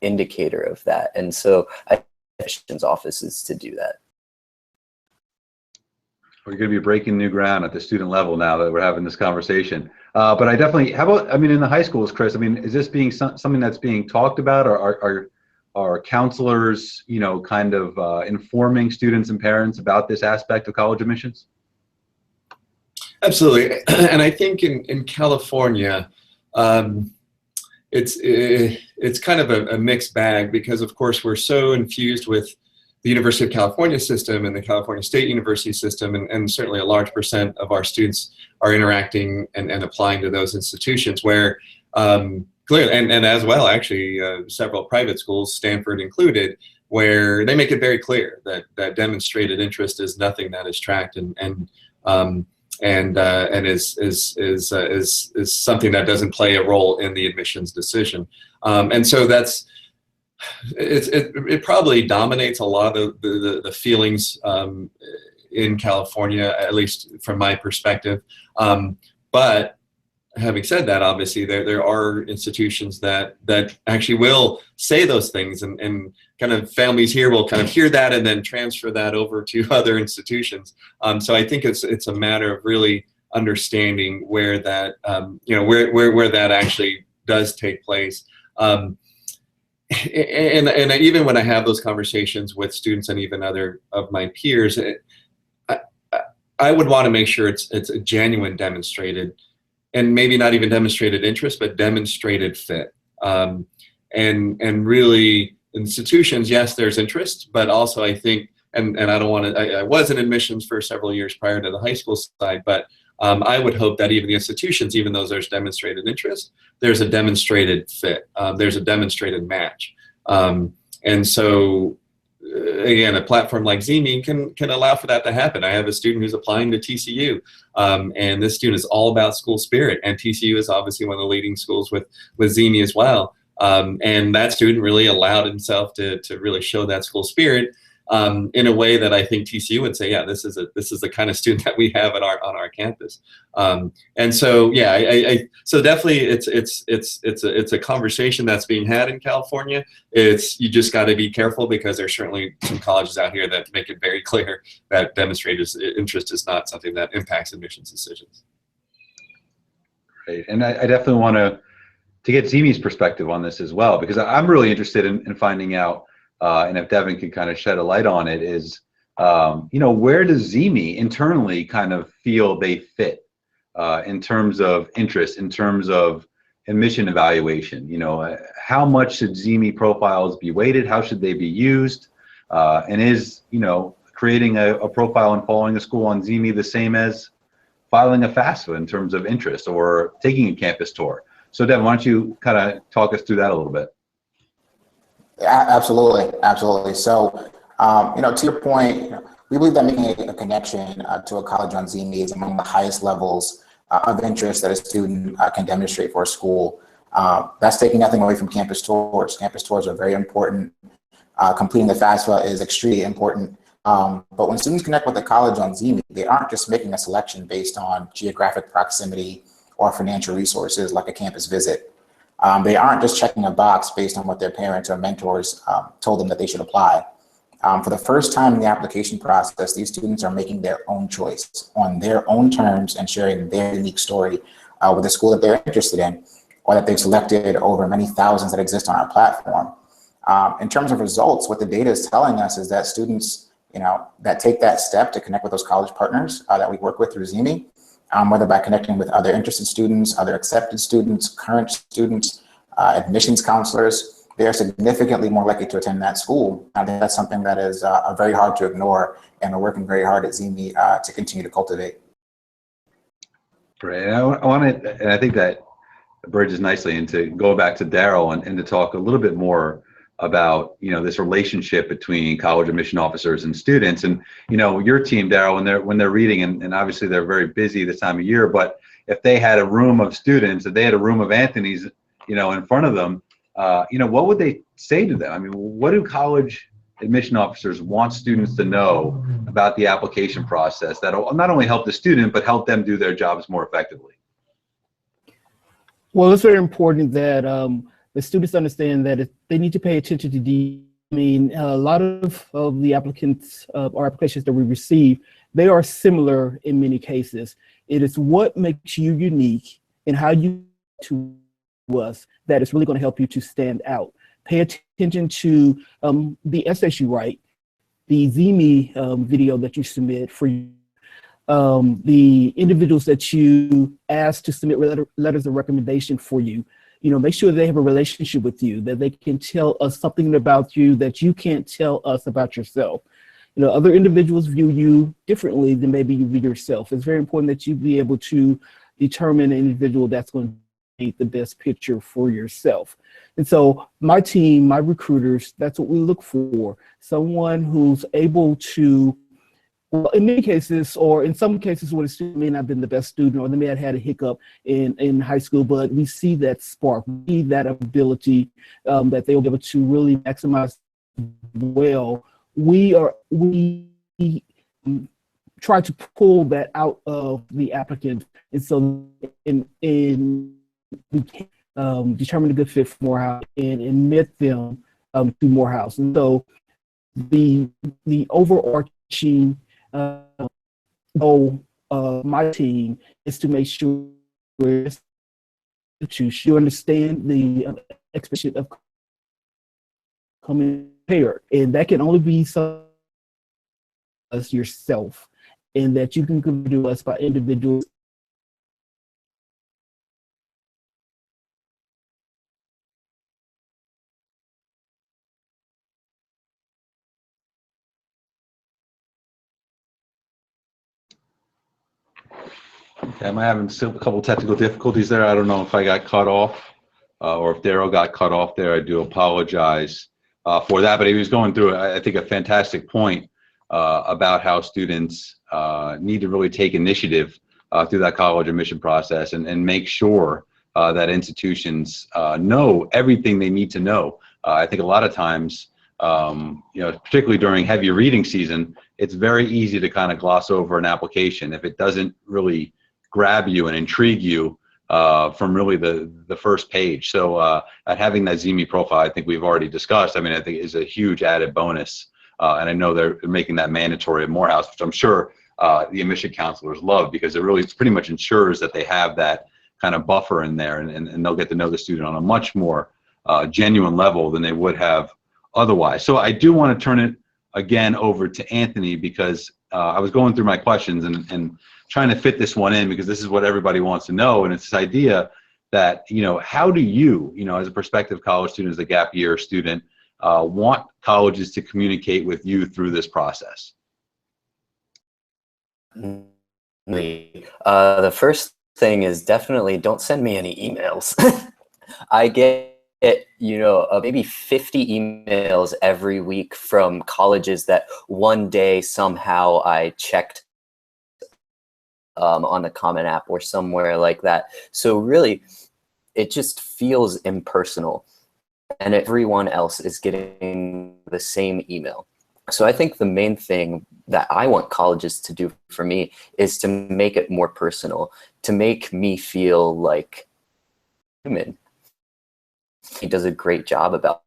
indicator of that. And so I admissions offices to do that. We're going to be breaking new ground at the student level now that we're having this conversation. But I definitely, how about, I mean, in the high schools, Chris, I mean, is this being something that's being talked about, or are counselors, you know, kind of informing students and parents about this aspect of college admissions? Absolutely. And I think in California, it's kind of a mixed bag because, of course, we're so infused with the University of California system and the California State University system, and certainly a large percent of our students are interacting and applying to those institutions where clearly, and as well, actually, several private schools, Stanford included, where they make it very clear that demonstrated interest is nothing that is tracked and is something that doesn't play a role in the admissions decision. And so it probably dominates a lot of the feelings in California, at least from my perspective. But having said that, obviously there are institutions that actually will say those things, and kind of families here will kind of hear that and then transfer that over to other institutions. So I think it's a matter of really understanding where that you know, where that actually does take place. And even when I have those conversations with students and even other of my peers, I would want to make sure it's a genuine demonstrated, and maybe not even demonstrated interest, but demonstrated fit. And really, institutions, yes, there's interest, but also I think, and I don't want to, I was in admissions for several years prior to the high school side, but I would hope that even the institutions, even though there's demonstrated interest, there's a demonstrated fit, there's a demonstrated match. And so, again, a platform like ZeeMee can allow for that to happen. I have a student who's applying to TCU, and this student is all about school spirit, and TCU is obviously one of the leading schools with ZeeMee as well. And that student really allowed himself to really show that school spirit in a way that I think TCU would say, yeah, this is the kind of student that we have on our campus. And so, yeah, so definitely it's a conversation that's being had in California. You just got to be careful because there's certainly some colleges out here that make it very clear that demonstrated interest is not something that impacts admissions decisions. Great, and I definitely want to get ZeeMee's perspective on this as well, because I'm really interested in finding out, and if Devin could kind of shed a light on it, is, you know, where does ZeeMee internally kind of feel they fit in terms of interest, in terms of admission evaluation? You know, how much should ZeeMee profiles be weighted? How should they be used? And is, you know, creating a profile and following a school on ZeeMee the same as filing a FAFSA in terms of interest or taking a campus tour? So Devin, why don't you kind of talk us through that a little bit? Absolutely, absolutely. So, you know, to your point, you know, we believe that making a connection to a college on ZeeMee is among the highest levels of interest that a student can demonstrate for a school. That's taking nothing away from campus tours. Campus tours are very important. Completing the FAFSA is extremely important. But when students connect with a college on ZeeMee, they aren't just making a selection based on geographic proximity or financial resources like a campus visit. They aren't just checking a box based on what their parents or mentors told them that they should apply. For the first time in the application process, these students are making their own choice on their own terms and sharing their unique story with the school that they're interested in or that they've selected over many thousands that exist on our platform. In terms of results, what the data is telling us is that students, you know, that take that step to connect with those college partners that we work with through ZeeMee, whether by connecting with other interested students, other accepted students, current students, admissions counselors, they are significantly more likely to attend that school. I think that's something that is very hard to ignore, and we're working very hard at ZeeMee to continue to cultivate. Great. And I think that bridges nicely into go back to Daryl and to talk a little bit more about, you know, this relationship between college admission officers and students. And, you know, your team, Daryl, when they're reading, and obviously they're very busy this time of year, but if they had a room of students, if they had a room of Anthony's, you know, in front of them, you know, what would they say to them? I mean, what do college admission officers want students to know about the application process that'll not only help the student, but help them do their jobs more effectively? Well, it's very important that the students understand that they need to pay attention to I mean, a lot of the applicants or applications that we receive, they are similar in many cases. It is what makes you unique and how you to us that is really going to help you to stand out. Pay attention to the essays you write, the ZeeMee video that you submit for you, the individuals that you ask to submit letters of recommendation for you. You know, make sure they have a relationship with you, that they can tell us something about you that you can't tell us about yourself. You know, other individuals view you differently than maybe you view yourself. It's very important that you be able to determine an individual that's going to paint the best picture for yourself. And so my team, my recruiters, that's what we look for. Someone who's able to, well, in many cases, or in some cases when a student may not have been the best student, or they may have had a hiccup in high school, but we see that spark, we see that ability that they will be able to really maximize well. We try to pull that out of the applicant, and so we can determine a good fit for Morehouse and admit them to Morehouse. And so the overarching goal of my team is to make sure you understand the expectation of coming prepared, and that can only be so as yourself, and that you can come to us by individuals. Okay, I'm having still a couple technical difficulties there. I don't know if I got cut off or if Daryl got cut off there. I do apologize for that, but he was going through, I think, a fantastic point about how students need to really take initiative through that college admission process and make sure that institutions know everything they need to know. I think a lot of times, you know, particularly during heavy reading season, it's very easy to kind of gloss over an application if it doesn't really grab you and intrigue you from really the first page. So having that ZeeMee profile, I think we've already discussed, I mean, I think is a huge added bonus. And I know they're making that mandatory at Morehouse, which I'm sure the admission counselors love, because it really pretty much ensures that they have that kind of buffer in there, and they'll get to know the student on a much more genuine level than they would have otherwise. So I do want to turn it again over to Anthony, because I was going through my questions and trying to fit this one in, because this is what everybody wants to know, and it's this idea that, you know, how do you, you know, as a prospective college student, as a gap year student, want colleges to communicate with you through this process? The first thing is definitely don't send me any emails. I get, you know, maybe 50 emails every week from colleges that one day somehow I checked on the Common App or somewhere like that. So really, it just feels impersonal, and everyone else is getting the same email. So I think the main thing that I want colleges to do for me is to make it more personal, to make me feel like human. He does a great job about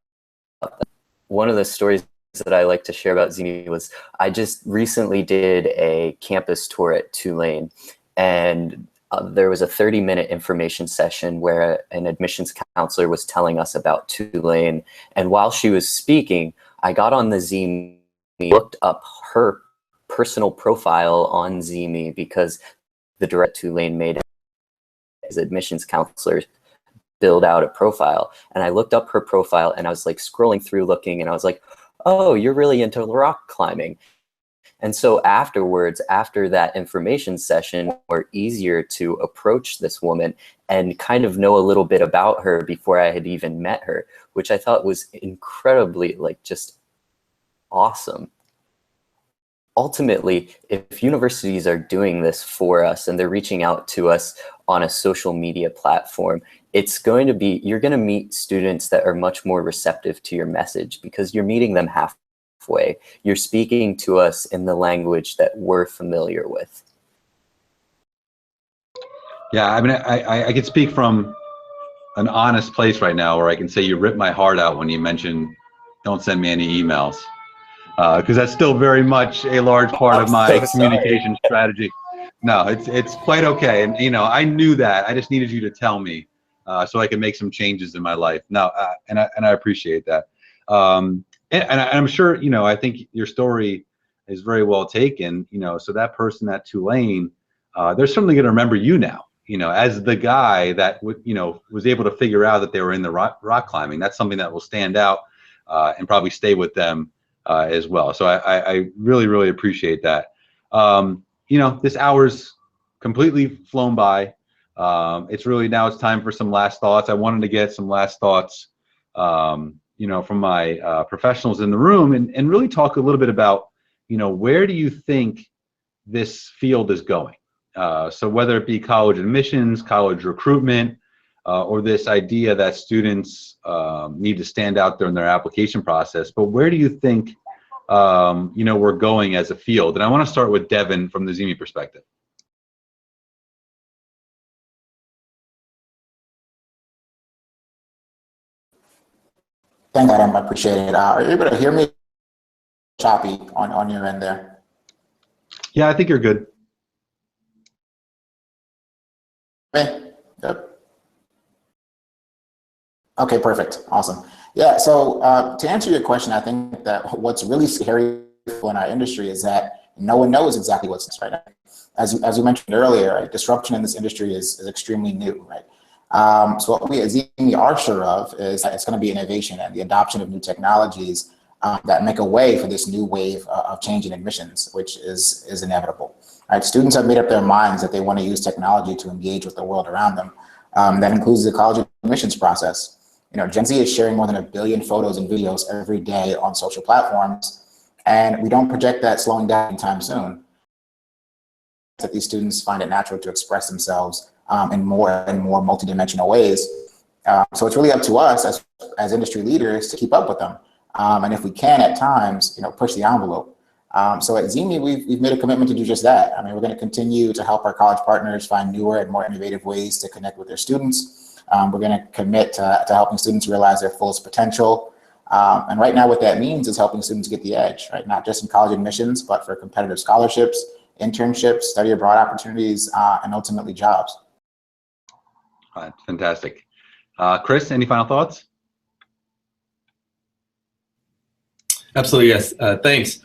that. One of the stories that I like to share about ZeeMee was I just recently did a campus tour at Tulane, and there was a 30-minute information session where an admissions counselor was telling us about Tulane, and while she was speaking, I got on the ZeeMee, looked up her personal profile on ZeeMee, because the director Tulane made his admissions counselor build out a profile. And I looked up her profile and I was like scrolling through looking, and I was like, oh, you're really into rock climbing. And so afterwards, after that information session, we're easier to approach this woman and kind of know a little bit about her before I had even met her, which I thought was incredibly, like, just awesome. Ultimately, if universities are doing this for us and they're reaching out to us on a social media platform, it's going to be, you're going to meet students that are much more receptive to your message because you're meeting them halfway. You're speaking to us in the language that we're familiar with. Yeah, I mean, I can speak from an honest place right now where I can say you ripped my heart out when you mentioned don't send me any emails. Because that's still very much a large part of my communication strategy. No, it's quite okay. And, you know, I knew that. I just needed you to tell me so I could make some changes in my life. No, and I appreciate that. And I'm sure, you know, I think your story is very well taken, you know, so that person at Tulane, they're certainly going to remember you now, you know, as the guy that, you know, was able to figure out that they were in the rock climbing. That's something that will stand out and probably stay with them as well. So I really, really appreciate that. You know, this hour's completely flown by. It's really, now it's time for some last thoughts. I wanted to get some last thoughts, you know, from my professionals in the room and really talk a little bit about, you know, where do you think this field is going? So whether it be college admissions, college recruitment, or this idea that students need to stand out during their application process, but where do you think you know, we're going as a field? And I want to start with Devin from the ZeeMee perspective. Thank Adam, I appreciate it. Are you able to hear me choppy on your end there? Yeah, I think you're good. Me? Yep. Okay, perfect. Awesome. Yeah, so to answer your question, I think that what's really scary in our industry is that no one knows exactly what's next, right? As you mentioned earlier, right, disruption in this industry is extremely new, right? So what we at ZeeMee are sure of is that it's going to be innovation and the adoption of new technologies that make a way for this new wave of change in admissions, which is inevitable. Right? Students have made up their minds that they want to use technology to engage with the world around them. That includes the college admissions process. You know, Gen Z is sharing more than 1 billion photos and videos every day on social platforms, and we don't project that slowing down anytime soon. That these students find it natural to express themselves in more and more multidimensional ways. So it's really up to us as industry leaders to keep up with them, and if we can, at times, you know, push the envelope. So at ZeeMee, we've made a commitment to do just that. I mean, we're going to continue to help our college partners find newer and more innovative ways to connect with their students. We're going to commit to helping students realize their fullest potential. And right now what that means is helping students get the edge, right? Not just in college admissions, but for competitive scholarships, internships, study abroad opportunities, and ultimately jobs. All right, fantastic. Chris, any final thoughts? Absolutely, yes. Thanks.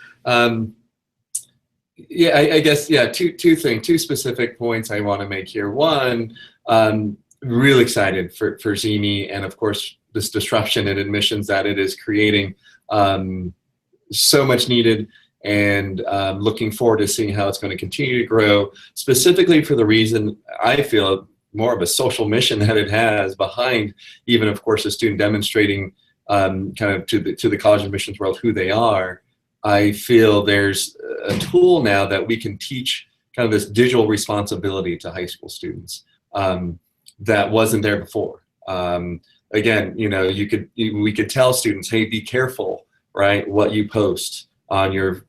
Yeah, I guess, yeah, two specific points I want to make here. One, really excited for ZeeMee and, of course, this disruption in admissions that it is creating. So much needed, and looking forward to seeing how it's going to continue to grow, specifically for the reason I feel more of a social mission that it has behind even, of course, a student demonstrating kind of to the college admissions world who they are. I feel there's a tool now that we can teach kind of this digital responsibility to high school students. That wasn't there before. Again, you know, we could tell students, hey, be careful, right, what you post on your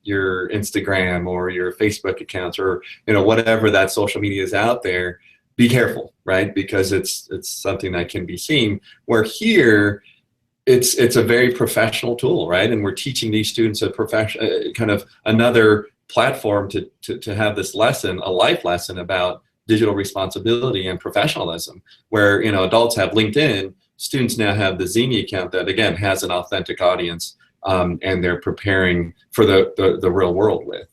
Instagram or your Facebook accounts, or, you know, whatever that social media is out there. Be careful, right, because it's something that can be seen. Where here, it's a very professional tool, right, and we're teaching these students a kind of another platform to have this lesson, a life lesson about digital responsibility and professionalism, where, you know, adults have LinkedIn, students now have the ZeeMee account that, again, has an authentic audience, and they're preparing for the real world with.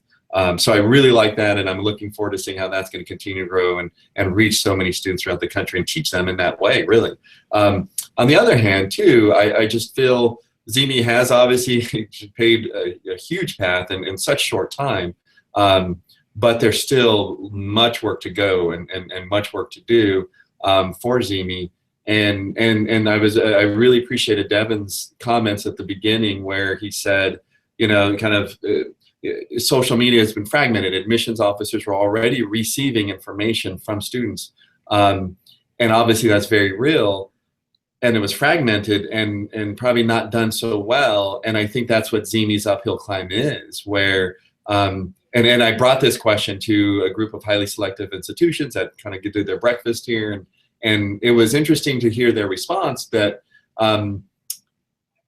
So I really like that, and I'm looking forward to seeing how that's going to continue to grow and reach so many students throughout the country and teach them in that way, really. On the other hand, too, I just feel ZeeMee has obviously paved a huge path in such short time, but there's still much work to go and much work to do for ZeeMee. And I really appreciated Devin's comments at the beginning where he said, you know, kind of social media has been fragmented. Admissions officers were already receiving information from students. And obviously that's very real. And it was fragmented and probably not done so well. And I think that's what ZeeMee's uphill climb is, where, and I brought this question to a group of highly selective institutions that kind of did their breakfast here. And it was interesting to hear their response that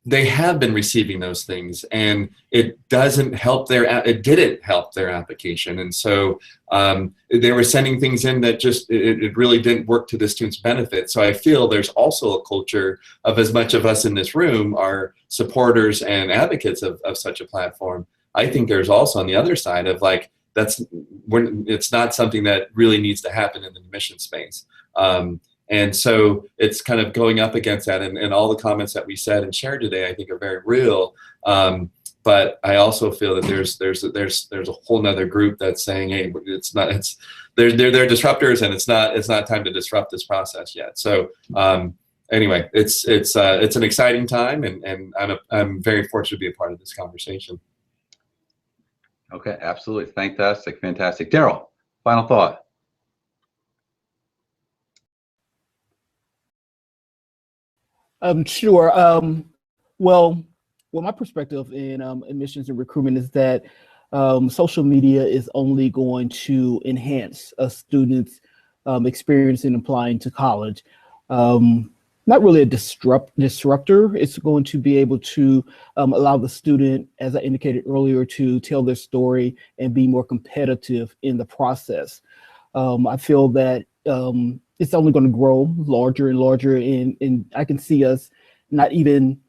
they have been receiving those things, and it didn't help their application. And so they were sending things in that just, it really didn't work to the student's benefit. So I feel there's also a culture of, as much of us in this room are supporters and advocates of such a platform, I think there's also on the other side of like, it's not something that really needs to happen in the admission space. And so it's kind of going up against that, and all the comments that we said and shared today, I think, are very real. But I also feel that there's a whole nother group that's saying, hey, they're disruptors, and it's not time to disrupt this process yet. So anyway, it's an exciting time, and I'm very fortunate to be a part of this conversation. Okay, absolutely, fantastic. Daryl, final thought. Sure. Well, my perspective in admissions and recruitment is that social media is only going to enhance a student's experience in applying to college. Not really a disruptor. It's going to be able to allow the student, as I indicated earlier, to tell their story and be more competitive in the process. I feel that it's only going to grow larger and larger, and I can see us not even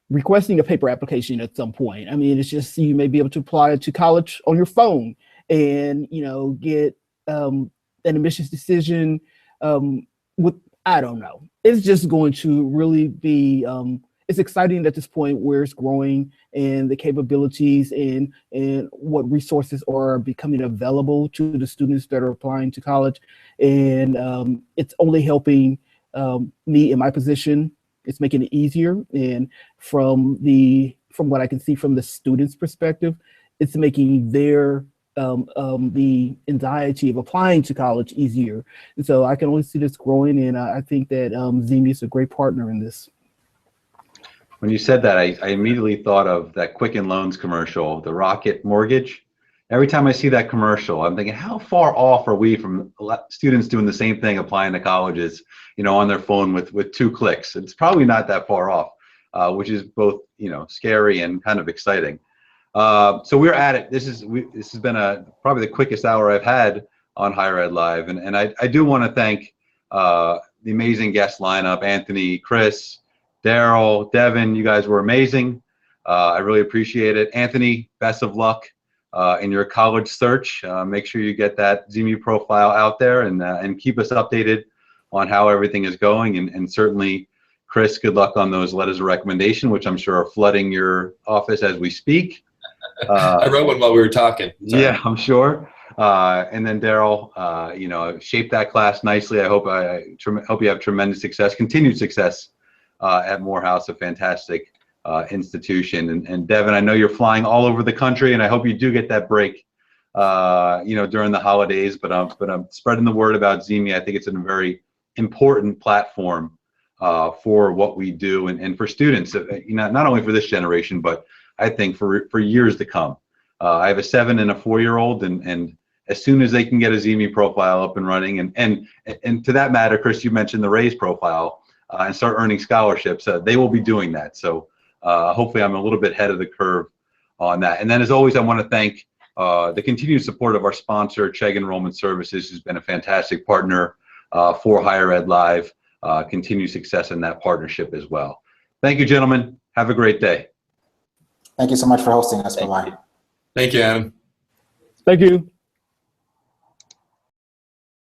requesting a paper application at some point. I mean, it's just, you may be able to apply to college on your phone and, you know, get an admissions decision with, I don't know. It's just going to really be, it's exciting at this point where it's growing, and the capabilities and what resources are becoming available to the students that are applying to college. And it's only helping me in my position. It's making it easier. And from what I can see from the students' perspective, it's making their the anxiety of applying to college easier. And so I can only see this growing, and I think that ZeeMee is a great partner in this. When you said that, I immediately thought of that Quicken Loans commercial, the Rocket Mortgage. Every time I see that commercial, I'm thinking, how far off are we from students doing the same thing, applying to colleges, you know, on their phone with 2 clicks? It's probably not that far off, which is both, you know, scary and kind of exciting. So we're at it. This has been probably the quickest hour I've had on Higher Ed Live, and I do want to thank the amazing guest lineup: Anthony, Chris, Daryl, Devin. You guys were amazing. I really appreciate it. Anthony, best of luck in your college search. Make sure you get that ZeeMee profile out there, and keep us updated on how everything is going. And certainly, Chris, good luck on those letters of recommendation, which I'm sure are flooding your office as we speak. I wrote one while we were talking. Sorry. Yeah, I'm sure. And then Daryl, you know, shape that class nicely. I hope you have tremendous success, continued success at Morehouse, a fantastic institution. And Devin, I know you're flying all over the country, and I hope you do get that break, you know, during the holidays. But I'm spreading the word about ZeeMee. I think it's a very important platform for what we do, and for students, you know, not only for this generation, but I think for years to come. I have a 7- and a 4-year-old, and as soon as they can get a ZeeMee profile up and running, and to that matter, Chris, you mentioned the RAISE profile, and start earning scholarships, they will be doing that. So hopefully I'm a little bit ahead of the curve on that. And then, as always, I want to thank the continued support of our sponsor, Chegg Enrollment Services, who's been a fantastic partner for Higher Ed Live. Continued success in that partnership as well. Thank you, gentlemen. Have a great day. Thank you so much for hosting us. Bye-bye. Thank you, Adam. Thank you.